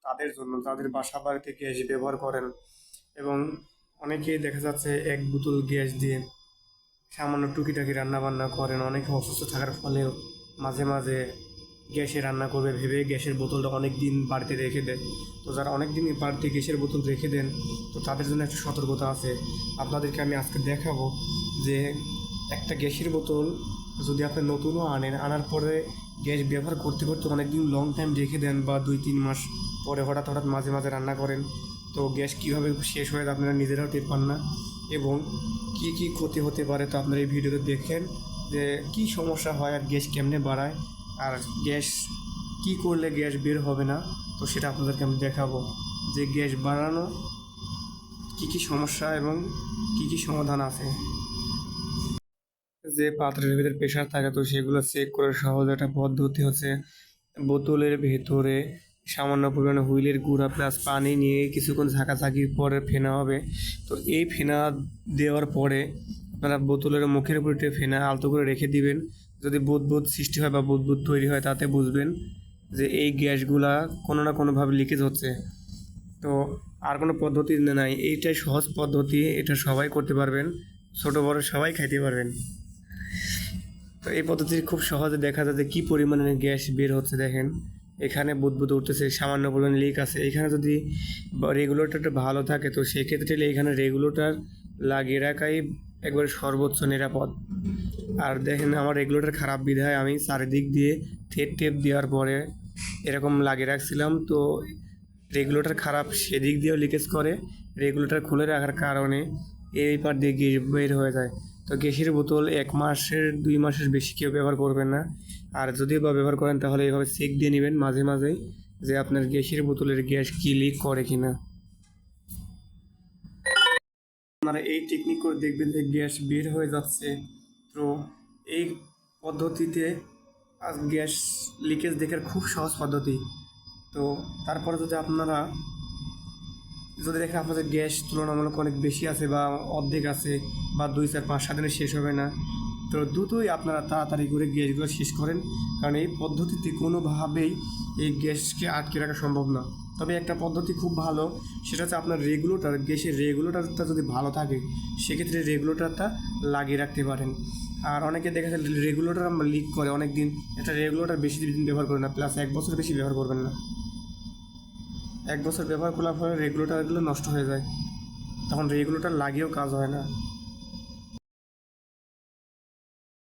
তাদের জন্য যাদের বাসা বাড়িতে গ্যাস ব্যবহার করেন। এবং অনেকেই দেখা যাচ্ছে এক বোতল গ্যাস দিয়ে সামান্য টুকিটাকি রান্না বান্না করেন। অনেকে অসুস্থ থাকার ফলেও মাঝে মাঝে গ্যাসে রান্না করবে ভেবে গ্যাসের বোতলটা অনেক দিন বাড়িতে রেখে দেয়। তো যারা অনেক দিন বাড়িতে গ্যাসের বোতল রেখে দেন, তো তাদের জন্য একটা সতর্কতা আছে। আপনাদেরকে আমি আজকে দেখাবো যে একটা গ্যাসের বোতল যদি আপনি নতুনও আনার পরে গ্যাস ব্যবহার করতে করতে অনেক দিন লং টাইম রেখে দেন বা 2-3 মাস পরে হঠাৎ হঠাৎ মাঝে মাঝে রান্না করেন, তো গ্যাস কীভাবে শেষ হয়ে যায় আপনারা নিজেরাও টের পান না। এবং কি কি ক্ষতি হতে পারে তো আপনারা এই ভিডিওতে দেখেন যে কি সমস্যা হয় আর গ্যাস কেমনে বাড়ায়, আর গ্যাস কি করলে গ্যাস বের হবে না। তো সেটা আপনাদেরকে আমি দেখাবো যে গ্যাস বাড়ানো কি কি সমস্যা এবং কি কি সমাধান আছে। যে পাত্রের ভিতরে প্রেশার থাকে তো সেগুলো চেক করার সহজ একটা পদ্ধতি হচ্ছে বোতলের ভেতরে সামান্য পরিমাণে হুইলের গুঁড়া প্লাস পানি নিয়ে কিছুক্ষণ ঝাঁকাঝাঁকির পরে ফেনা হবে। তো এই ফেনা দেওয়ার পরে আপনারা বোতলের মুখের উপরে ফেনা আলতো করে রেখে দিবেন। যদি বুদবুদ সৃষ্টি হয় বা বুদবুদ তৈরি হয় তাতে বুঝবেন যে এই গ্যাসগুলা কোনো না কোনোভাবে লিকেজ হচ্ছে। তো আর কোনো পদ্ধতি নাই, এইটাই সহজ পদ্ধতি, এটা সবাই করতে পারবেন, ছোট বড় সবাই খাইতে পারবেন। তো এই পদ্ধতি খুব সহজে দেখা যায় যে কী পরিমাণে গ্যাস বের হচ্ছে। দেখেন এখানে বুদবুদ উঠতেছে, সামান্য পরিমাণে লিক আছে। এখানে যদি রেগুলেটরটা ভালো থাকে তো সেক্ষেত্রে এখানে রেগুলেটর লাগিয়ে রাখাই একবারে সর্বোচ্চ নিরাপদ। আর দেখেন আমার রেগুলেটর খারাপ বিধায় আমি চারিদিক দিয়ে টেপ দেওয়ার পরে এরকম লাগিয়ে রাখছিলাম। তো রেগুলেটর খারাপ সেদিক দিয়েও লিকেজ করে, রেগুলেটর খুলে রাখার কারণে এই পার দিয়ে গ্যাস বের হয়ে যায়। তো গ্যাসের বোতল 1 মাসের 2 মাসের বেশি কেউ ব্যবহার করবেন না। আর যদি বা ব্যবহার করেন তাহলে এইভাবে চেক দিয়ে নেবেন মাঝে মাঝেই যে আপনার গ্যাসের বোতলের গ্যাস কি লিক করে কিনা। আপনারা এই টেকনিক করে দেখবেন যে গ্যাস বের হয়ে যাচ্ছে। তো এই পদ্ধতিতে গ্যাস লিকেজ দেখার খুব সহজ পদ্ধতি। তো তারপরে যদি দেখেন আপনাদের গ্যাস তুলনামূলক অনেক বেশি আছে বা অর্ধেক আছে বা 2-4-5-7 দিনে শেষ হবে না, তো দ্রুতই আপনারা তাড়াতাড়ি করে গ্যাসগুলো শেষ করেন। কারণ এই পদ্ধতিতে কোনোভাবেই এই গ্যাসকে আটকে রাখা সম্ভব না। তবে একটা পদ্ধতি খুব ভালো, সেটা হচ্ছে আপনার গ্যাসের রেগুলেটরটা যদি ভালো থাকে সেক্ষেত্রে রেগুলেটরটা লাগিয়ে রাখতে পারেন। আর অনেকে দেখা যায় রেগুলেটর লিক করে অনেক দিন, একটা রেগুলেটর বেশি দিন ব্যবহার করে না, প্লাস 1 বছর বেশি ব্যবহার করবেন না। 1 বছর ব্যবহার করার পরে রেগুলেটরগুলো নষ্ট হয়ে যায়, তখন রেগুলেটর লাগিয়েও কাজ হয় না।